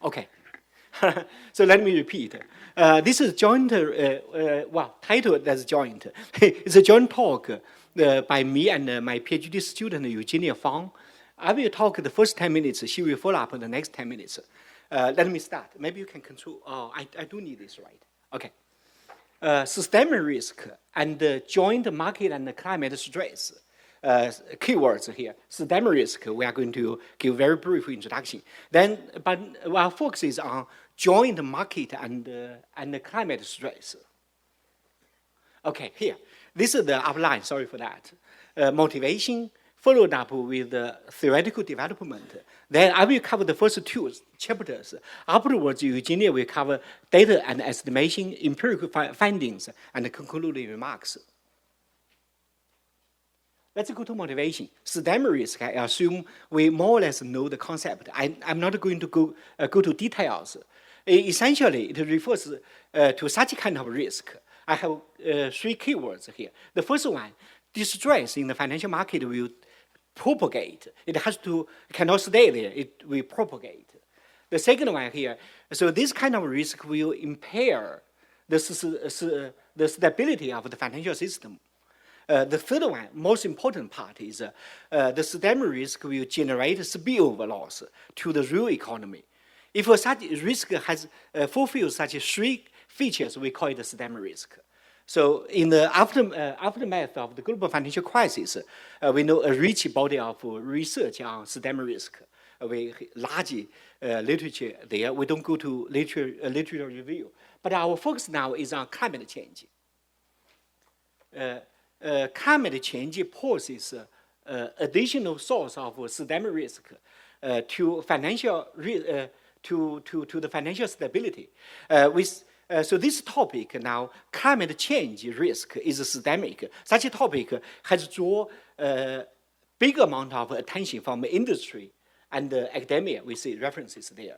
Okay, so let me repeat. This is joint, titled as joint. It's a joint talk by me and my PhD student, Eugenia Fang. I will talk the first 10 minutes. She will follow up the next 10 minutes. Let me start. Maybe you can control. Oh, I do need this, right? Okay. Systemic risk and joint market and climate stress. Keywords here. Systemic risk, we are going to give very brief introduction. Then, but our focus is on joint market and climate stress. Okay, here. This is the outline, sorry for that. Motivation, followed up with theoretical development. Then I will cover the first two chapters. Afterwards, Eugenia will cover data and estimation, empirical findings, and concluding remarks. Let's go to motivation. Systemic risk, I assume we more or less know the concept. I'm not going to go to details. Essentially, it refers to such kind of risk. I have three keywords here. The first one, distress in the financial market will propagate. It cannot stay there. It will propagate. The second one here, so this kind of risk will impair the stability of the financial system. The third one, most important part, is the systemic risk will generate spillover loss to the real economy. If such risk fulfills such three features, we call it systemic risk. So in the aftermath of the global financial crisis, we know a rich body of research on systemic risk. We large literature there. We don't go to literature review. But our focus now is on climate change. Climate change poses additional source of systemic risk to the financial stability. So this topic now, climate change risk is systemic. Such a topic has drawn big amount of attention from industry and academia. We see references there.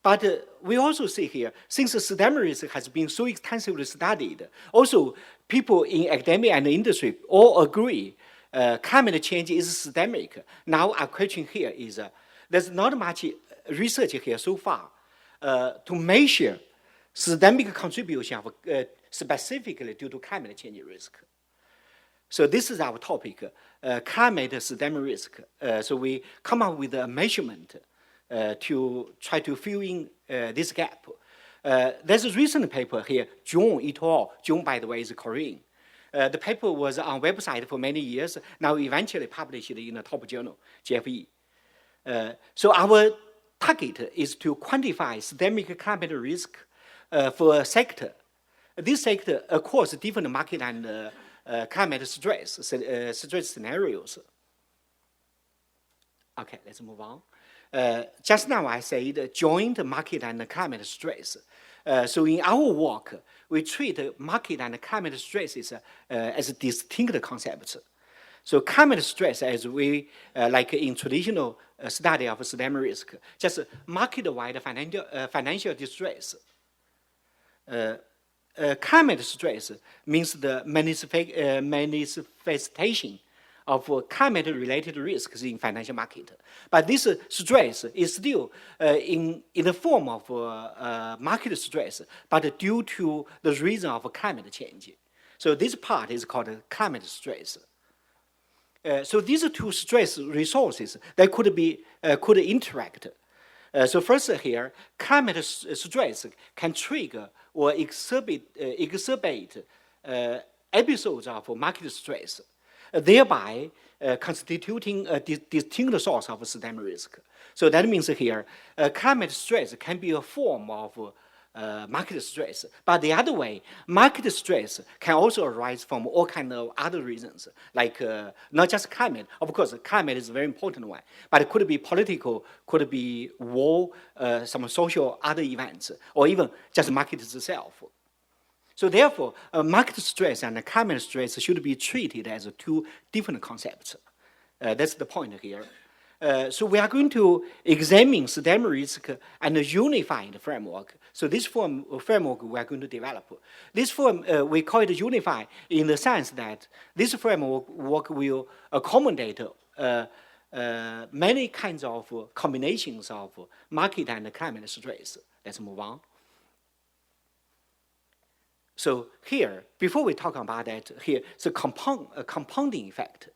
But we also see here, since systemic risk has been so extensively studied, also people in academia and industry all agree climate change is systemic. Now our question here is, there's not much research here so far to measure systemic contribution of, specifically due to climate change risk. So this is our topic, climate systemic risk. So we come up with a measurement to try to fill in this gap. There's a recent paper here, Zhong et al. Zhong, by the way, is Korean. The paper was on website for many years, now eventually published in a top journal, GFE. So our target is to quantify systemic climate risk for a sector. This sector across different market and climate stress scenarios. Okay, let's move on. Just now I said joint market and climate stress. So in our work, we treat market and climate stresses as distinct concepts. So climate stress, as we like in traditional study of systemic risk, just market-wide financial distress. Climate stress means the manifestation of climate-related risks in financial market. But this stress is still in the form of market stress, but due to the reason of climate change. So this part is called climate stress. So these two stress resources, they could interact. So first here, climate stress can trigger or exacerbate episodes of market stress, thereby constituting a distinct source of systemic risk. So that means here, climate stress can be a form of market stress. But the other way, market stress can also arise from all kinds of other reasons, like not just climate. Of course, climate is a very important one, but it could be political, could be war, some social other events, or even just market itself. So therefore, market stress and climate stress should be treated as two different concepts. That's the point here. So we are going to examine systemic risk and a unified framework. So this framework we are going to develop. This we call it unified in the sense that this framework will accommodate many kinds of combinations of market and climate stress. Let's move on. So here, before we talk about that, here it's a compounding effect.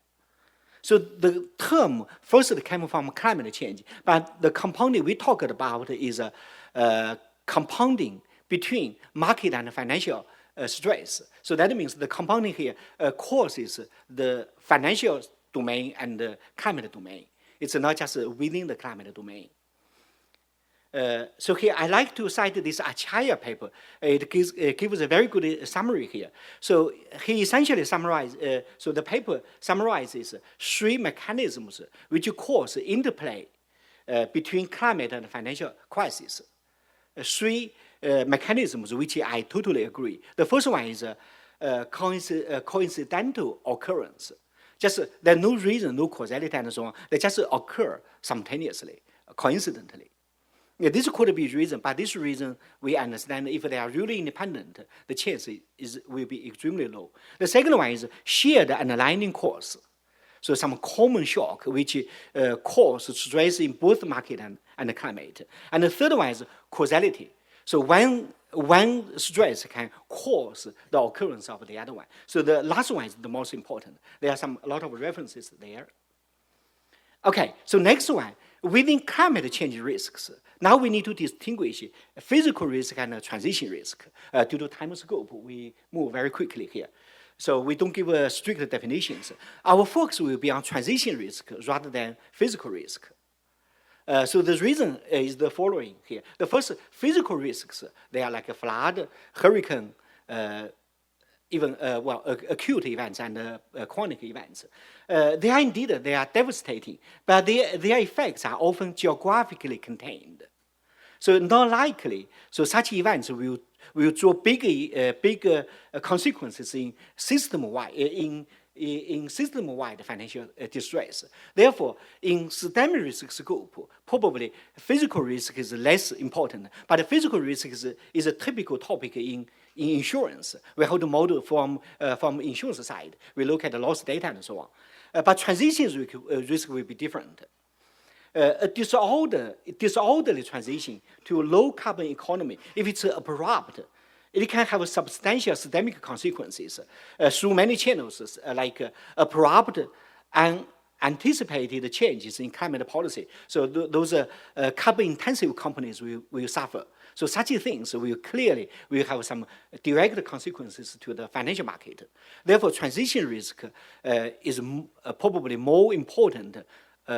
So the term first came from climate change, but the compounding we talked about is compounding between market and financial stress. So that means the compounding here causes the financial domain and the climate domain. It's not just within the climate domain. So here I like to cite this Qihe paper. It gives a very good summary here. So he essentially summarizes, so the paper summarizes 3 mechanisms which cause interplay between climate and financial crisis. 3 mechanisms which I totally agree. The first one is coincidental occurrence. Just there's no reason, no causality and so on. They just occur simultaneously, coincidentally. Yeah, this could be reason, but this reason we understand if they are really independent, the chance will be extremely low. The second one is shared underlying cause. So some common shock which cause stress in both market and climate. And the third one is causality. So one stress can cause the occurrence of the other one. So the last one is the most important. There are a lot of references there. Okay, so next one, within climate change risks, now we need to distinguish physical risk and transition risk. Due to time scope, we move very quickly here. So we don't give strict definitions. Our focus will be on transition risk rather than physical risk. So the reason is the following here. The first, physical risks, they are like a flood, hurricane, even acute events and chronic events. They are devastating, but their effects are often geographically contained. So not likely, so such events will draw big consequences in system-wide financial distress. Therefore, in systemic risk scope, probably physical risk is less important, but physical risk is a typical topic in insurance. We have to model from insurance side. We look at the loss data and so on. But transition risk will be different. A disorderly transition to a low-carbon economy, if it's abrupt, it can have substantial systemic consequences through many channels, like abrupt and anticipated changes in climate policy. So those carbon-intensive companies will suffer. So such things will have some direct consequences to the financial market. Therefore, transition risk is probably more important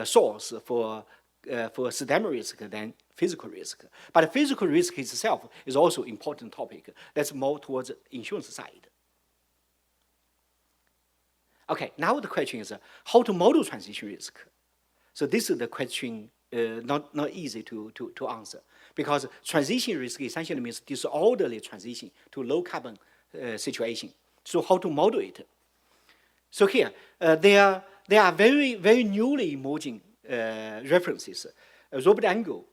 source for systemic risk than physical risk. But physical risk itself is also an important topic. That's more towards the insurance side. Okay, now the question is how to model transition risk. So this is the question not easy to answer, because transition risk essentially means disorderly transition to low carbon situation. So how to model it? So here, there are very, very newly emerging references. Robert Engel,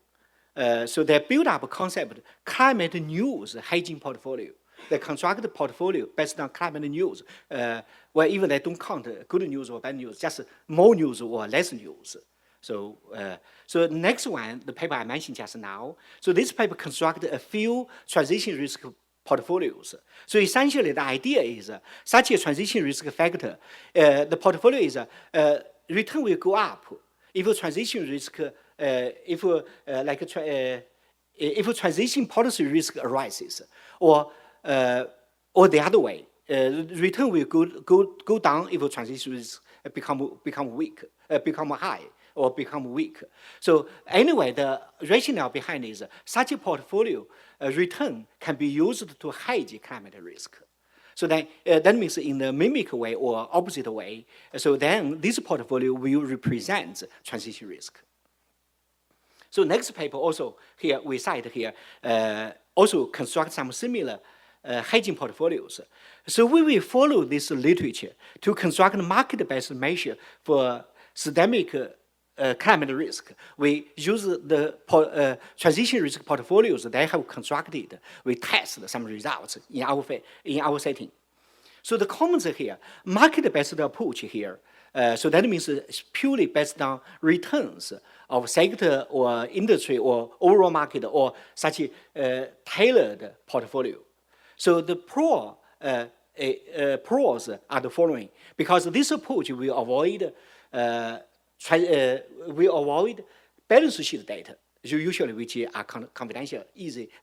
so they build up a concept, climate news hedging portfolio. They construct a portfolio based on climate news, where even they don't count good news or bad news, just more news or less news. So the next one, the paper I mentioned just now. So this paper constructed a few transition risk portfolios. So essentially, the idea is such a transition risk factor, the portfolio is return will go up if a transition risk, if a transition policy risk arises, or the other way, return will go down if a transition risk become high or become weak. So anyway, the rationale behind is such a portfolio return can be used to hedge climate risk. So then that means in the mimic way or opposite way. So then this portfolio will represent transition risk. So next paper also here we cite here also construct some similar hedging portfolios. So we will follow this literature to construct a market-based measure for systemic climate risk, we use the transition risk portfolios they have constructed. We test some results in our setting. So the comments here, market-based approach here. So that means it's purely based on returns of sector or industry or overall market or such a tailored portfolio. So the pros are the following, because this approach will avoid balance sheet data, usually which are confidential,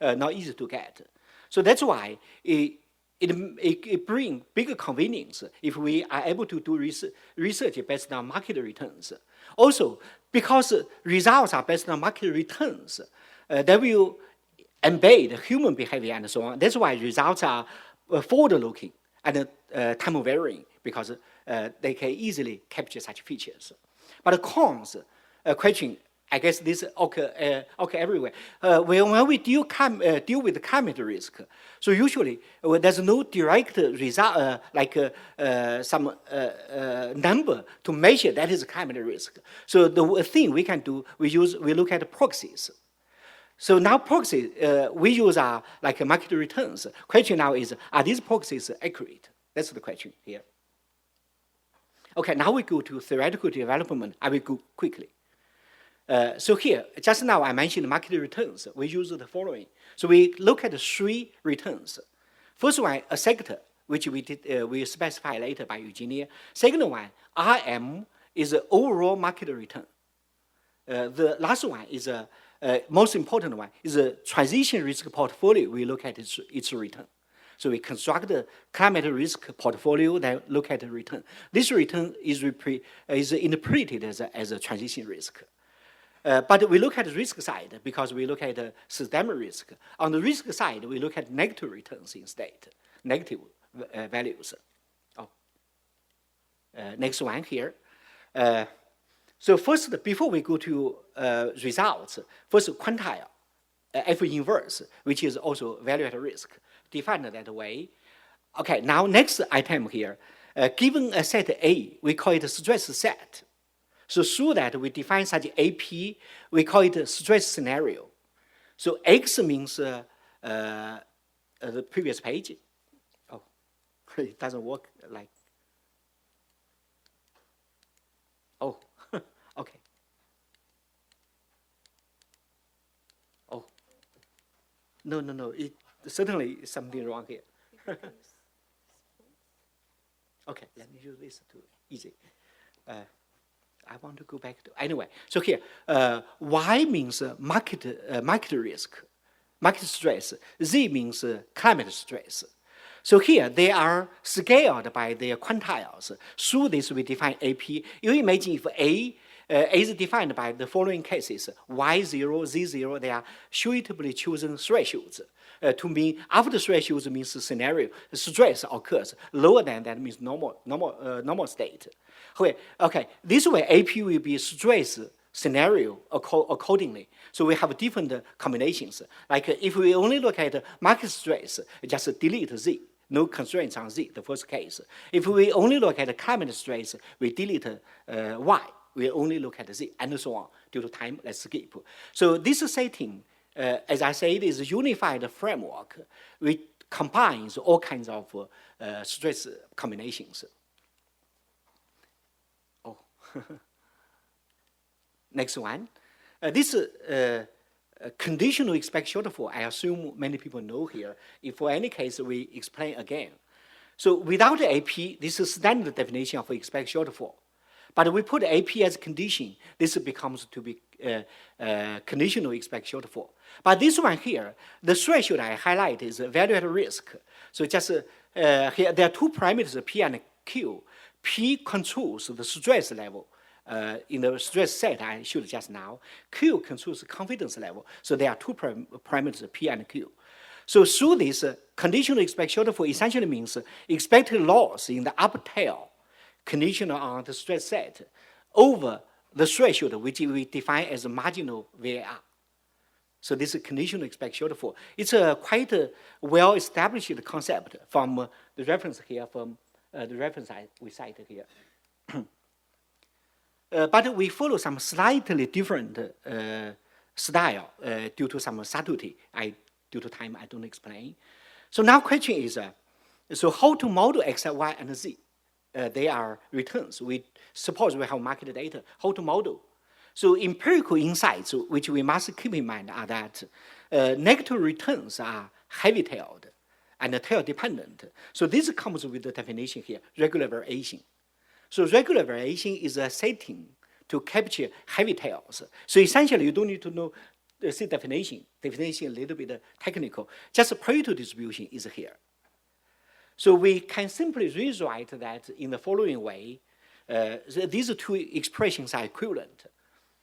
not easy to get. So that's why it brings bigger convenience if we are able to do research based on market returns. Also, because results are based on market returns, they will embed human behavior and so on. That's why results are forward-looking and time-varying, because they can easily capture such features. But the cons question, I guess this occur everywhere. When we deal with climate risk, so usually there's no direct result, some number to measure that is climate risk. So the thing we can do, we look at proxies. So now proxies we use are like market returns. Question now is, are these proxies accurate? That's the question here. Okay, now we go to theoretical development. I will go quickly. So here, just now I mentioned market returns. We use the following. So we look at 3 returns. First one, a sector, which we specify later by Eugenia. Second one, RM is the overall market return. The last one is most important one is a transition risk portfolio. We look at its return. So we construct the climate risk portfolio that look at the return. This return is interpreted as a transition risk. But we look at the risk side because we look at the systemic risk. On the risk side, we look at negative returns instead, negative values. Next one here. So first, before we go to results, first quantile, F inverse, which is also value at risk, defined that way. Okay, now next item here. Given a set A, we call it a stress set. So through that, we define such AP, we call it a stress scenario. So X means the previous page. Oh, it doesn't work like. Oh, okay. Oh, no, it certainly is something wrong here. Okay, let me use this to easy. I want to go back to, anyway. So here, Y means market risk, market stress. Z means climate stress. So here, they are scaled by their quantiles. Through this, we define AP. You imagine if A is defined by the following cases, Y0, Z0, they are suitably chosen thresholds. To mean after thresholds means the scenario, stress occurs. Lower than that means normal state. Okay, this way AP will be stress scenario accordingly. So we have different combinations. Like if we only look at market stress, just delete Z. No constraints on Z, the first case. If we only look at climate stress, we delete Y. We only look at Z, and so on. Due to time, let's skip. So this setting, as I said, is a unified framework which combines all kinds of stress combinations. Oh, next one. This conditional expect shortfall, I assume many people know here. If for any case, we explain again. So without AP, this is standard definition of expect shortfall. But we put AP as condition, this becomes to be conditional expect shortfall. But this one here, the threshold I highlight is value at risk. So just here, there are 2 parameters, P and Q. P controls the stress level. In the stress set I showed just now, Q controls the confidence level. So there are 2 parameters, P and Q. So through this, conditional expect shortfall essentially means expected loss in the up tail, conditional on the stress set, over the threshold, which we define as a marginal VAR. So this is conditional expect shortfall. It's a quite well-established concept from the reference here, from the reference we cited here. but we follow some slightly different style due to some subtlety. Due to time, I don't explain. So now question is, so how to model X, Y, and Z? They are returns. We suppose we have market data. How to model? So empirical insights, which we must keep in mind, are that negative returns are heavy-tailed and tail-dependent. So this comes with the definition here, regular variation. So regular variation is a setting to capture heavy tails. So essentially, you don't need to know see definition. Definition a little bit technical. Just Pareto distribution is here. So we can simply rewrite that in the following way. These two expressions are equivalent.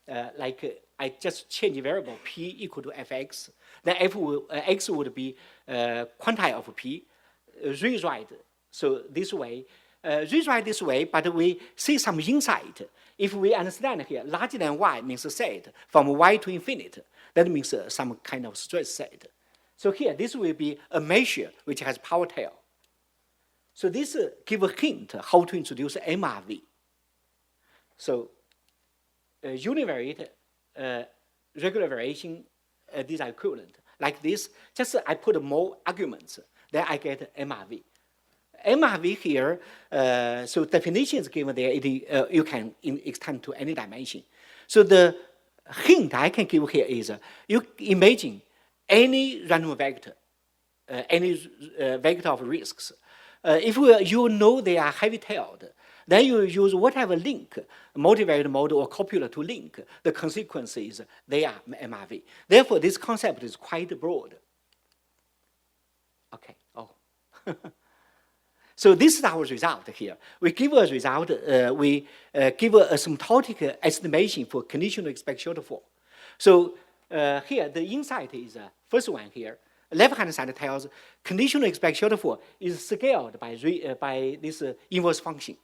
I just change variable p equal to fx. Then x would be quantile of p. Rewrite so this way. Rewrite this way, but we see some insight. If we understand here, larger than y means a set from y to infinite. That means some kind of stress set. So here, this will be a measure which has power tail. So this gives a hint how to introduce MRV. So univariate, regular variation, these are equivalent. Like this, just I put more arguments, then I get MRV. MRV here, so definition is given there, you can extend to any dimension. So the hint I can give here is, you imagine any random vector, any vector of risks. If you know they are heavy-tailed, then you use whatever link, multivariate model or copular to link. The consequence is they are MRV. Therefore, this concept is quite broad. Okay, So this is our result here. We give a result, we give a asymptotic estimation for conditional expected shortfall. So here, the insight is first one here. Left-hand side tells conditional expected shortfall is scaled by this inverse function.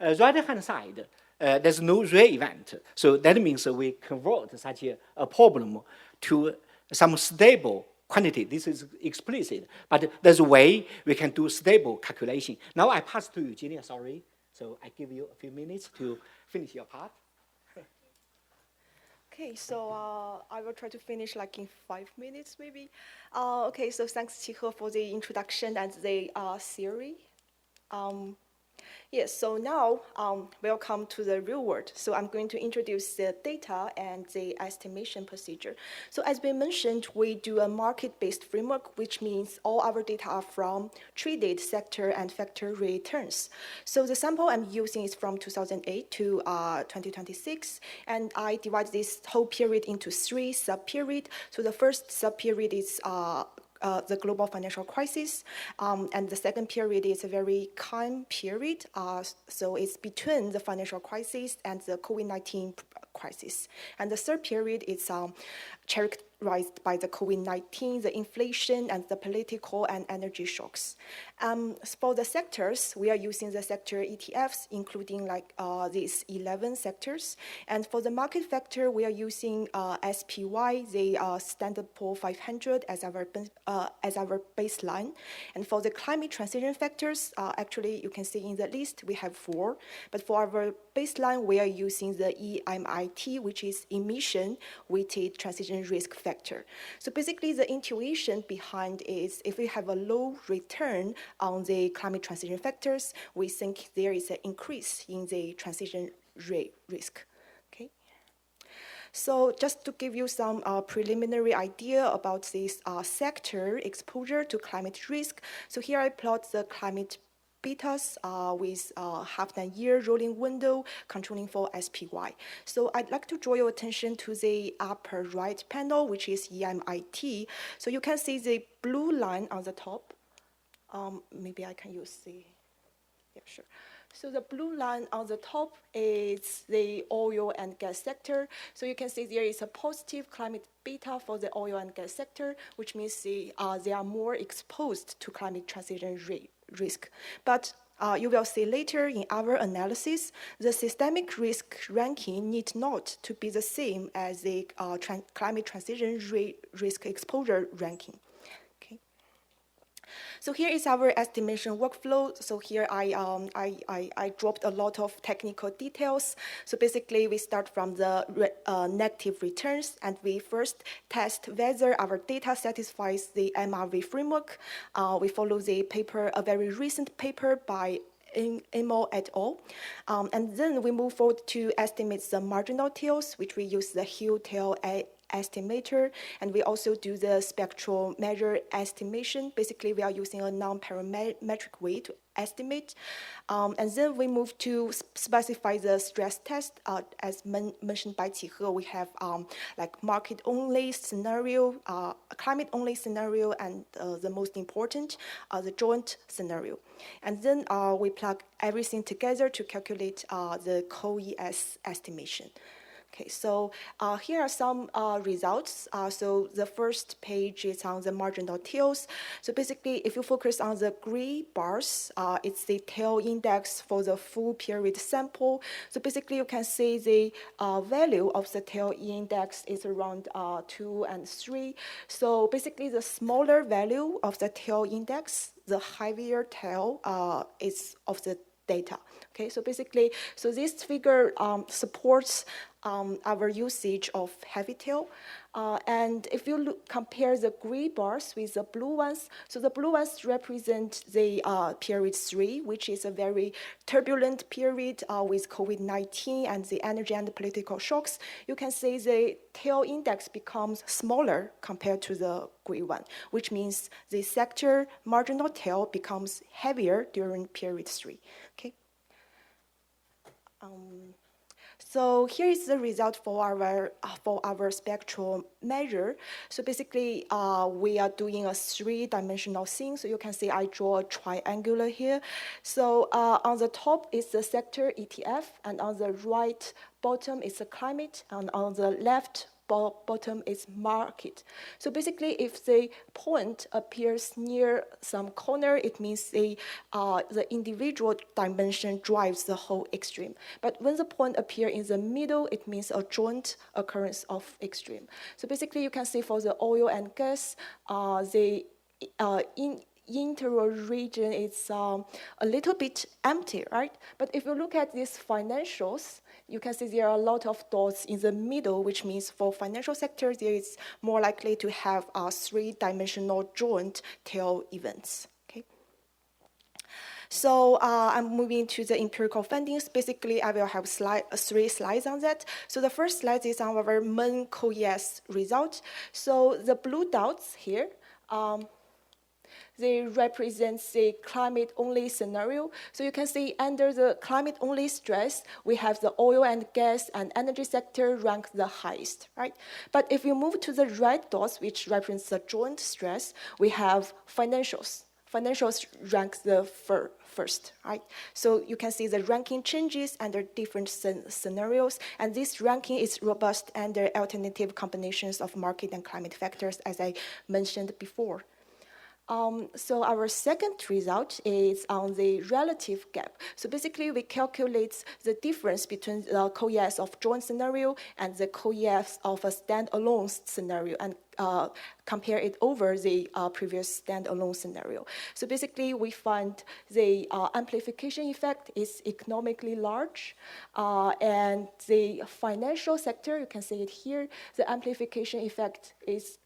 Right-hand side, there's no real event. So that means we convert such a problem to some stable quantity. This is explicit, but there's a way we can do stable calculation. Now I pass to Eugenia, sorry. So I give you a few minutes to finish your part. Okay, so I will try to finish like in 5 minutes maybe. Okay, so thanks Qihe for the introduction and the theory. Yes, so now welcome to the real world. So I'm going to introduce the data and the estimation procedure. So as we mentioned, we do a market-based framework, which means all our data are from traded sector and factor returns. So the sample I'm using is from 2008 to 2026, and I divide this whole period into 3 sub-periods. So the first sub-period is the global financial crisis, and the second period is a very calm period. So it's between the financial crisis and the COVID-19 crisis. And the third period is characterized by the COVID-19, the inflation, and the political and energy shocks. For the sectors, we are using the sector ETFs, including like these 11 sectors. And for the market factor, we are using SPY, the Standard Poor's 500 as our baseline. And for the climate transition factors, actually you can see in the list we have 4. But for our baseline, we are using the EMIT, which is emission weighted transition risk factor. So basically the intuition behind is if we have a low return on the climate transition factors, we think there is an increase in the transition rate risk. Okay. So just to give you some preliminary idea about this sector exposure to climate risk. So here I plot the climate betas with half-a-year rolling window controlling for SPY. So I'd like to draw your attention to the upper right panel, which is EMIT. So you can see the blue line on the top. Maybe I can use the, yeah, sure. So the blue line on the top is the oil and gas sector. So you can see there is a positive climate beta for the oil and gas sector, which means they are more exposed to climate transition risk. But you will see later in our analysis, the systemic risk ranking need not to be the same as the climate transition risk exposure ranking. So here is our estimation workflow. So here I dropped a lot of technical details. So basically, we start from the negative returns, and we first test whether our data satisfies the MRV framework. We follow the paper, a very recent paper by Imo et al. And then we move forward to estimate the marginal tails, which we use the Qihe Tang estimator, and we also do the spectral measure estimation. Basically, we are using a non-parametric way to estimate. And then we move to specify the stress test. As mentioned by Qihe, we have like market-only scenario, climate-only scenario, and the most important, the joint scenario. And then we plug everything together to calculate the co-ES estimation. Okay, so here are some results. So the first page is on the marginal tails. So basically, if you focus on the gray bars, it's the tail index for the full period sample. So basically, you can see the value of the tail index is around 2 and 3. So basically, the smaller value of the tail index, the heavier tail is of the data. Okay, so basically, so this figure supports our usage of heavy tail. And if you compare the gray bars with the blue ones, so the blue ones represent the period 3, which is a very turbulent period with COVID-19 and the energy and the political shocks. You can see the tail index becomes smaller compared to the gray one, which means the sector marginal tail becomes heavier during period 3. Okay. So here is the result for our spectral measure. So basically, we are doing a 3-dimensional thing. So you can see I draw a triangular here. So on the top is the sector ETF, and on the right bottom is the climate, and on the left bottom is market. So basically, if the point appears near some corner, it means the individual dimension drives the whole extreme. But when the point appears in the middle, it means a joint occurrence of extreme. So basically, you can see for the oil and gas, the interior region is a little bit empty, right? But if you look at these financials, you can see there are a lot of dots in the middle, which means for financial sector, there is more likely to have 3-dimensional joint tail events. Okay. So I'm moving to the empirical findings. Basically, I will have 3 slides on that. So the first slide is on our main co-ES result. So the blue dots here, they represent the climate-only scenario. So you can see under the climate-only stress, we have the oil and gas and energy sector rank the highest, right? But if you move to the red dots, which represents the joint stress, we have financials. Financials rank the first, right? So you can see the ranking changes under different scenarios, and this ranking is robust under alternative combinations of market and climate factors, as I mentioned before. So our second result is on the relative gap. So basically, we calculate the difference between the co-ES of joint scenario and the co-ES of a standalone scenario, and compare it over the previous standalone scenario. So basically, we find the amplification effect is economically large, and the financial sector, you can see it here, the amplification effect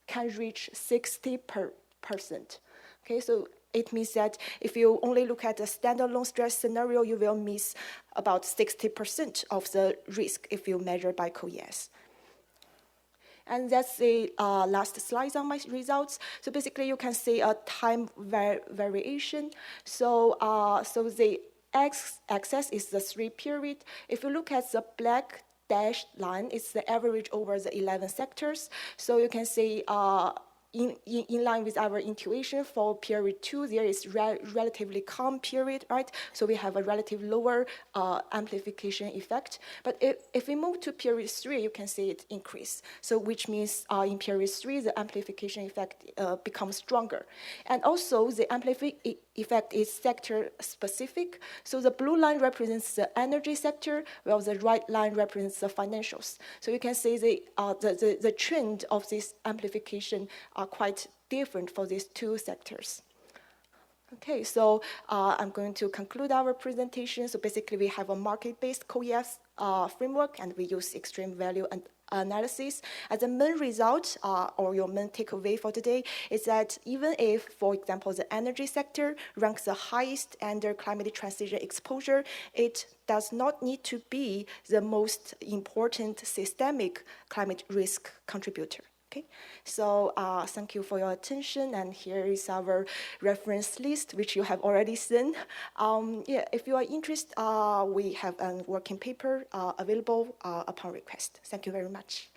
can reach 60%. Okay, so it means that if you only look at a standalone stress scenario, you will miss about 60% of the risk if you measure by co-ES. And that's the last slide on my results. So basically, you can see a time variation. So, the x-axis is the 3 period. If you look at the black dashed line, it's the average over the 11 sectors. So you can see in line with our intuition for period 2, there is relatively calm period, right? So we have a relative lower amplification effect. But if we move to period 3, you can see it increase. So which means in period 3, the amplification effect becomes stronger. And also the amplification effect is sector specific. So the blue line represents the energy sector, while the right line represents the financials. So you can see the trend of this amplification are quite different for these 2 sectors. Okay, so I'm going to conclude our presentation. So basically, we have a market-based COES framework, and we use extreme value analysis. As a main result, or your main takeaway for today, is that even if, for example, the energy sector ranks the highest under climate transition exposure, it does not need to be the most important systemic climate risk contributor. Okay, so thank you for your attention, and here is our reference list, which you have already seen. Yeah, if you are interested, we have a working paper available upon request. Thank you very much.